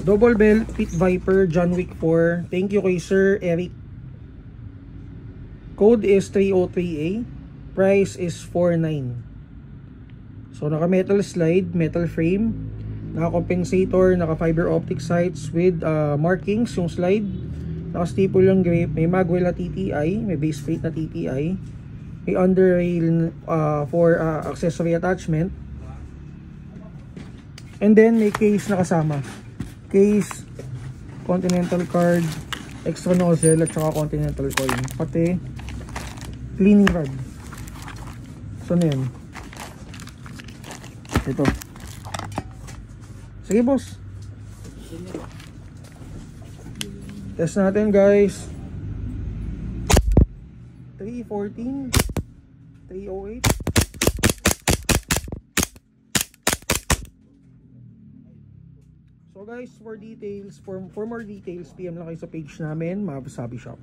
Double belt, Pit Viper, John Wick 4. Thank you kay Sir Eric. Code is 303A. Price is 49. So naka metal slide, metal frame, naka compensator, naka fiber optic sights with markings yung slide. Naka staple yung grip, may magwell na TTI, may base plate na TTI, may under rail for accessory attachment. And then may case na kasama. Case, Continental card, extra nozzle at saka Continental coin. Pati cleaning rod. So na yun. Ito. Sige boss. Test natin guys. 314, 308. So guys, for details, for more details, PM lang kayo sa page namin, Mavs Hobby Shop.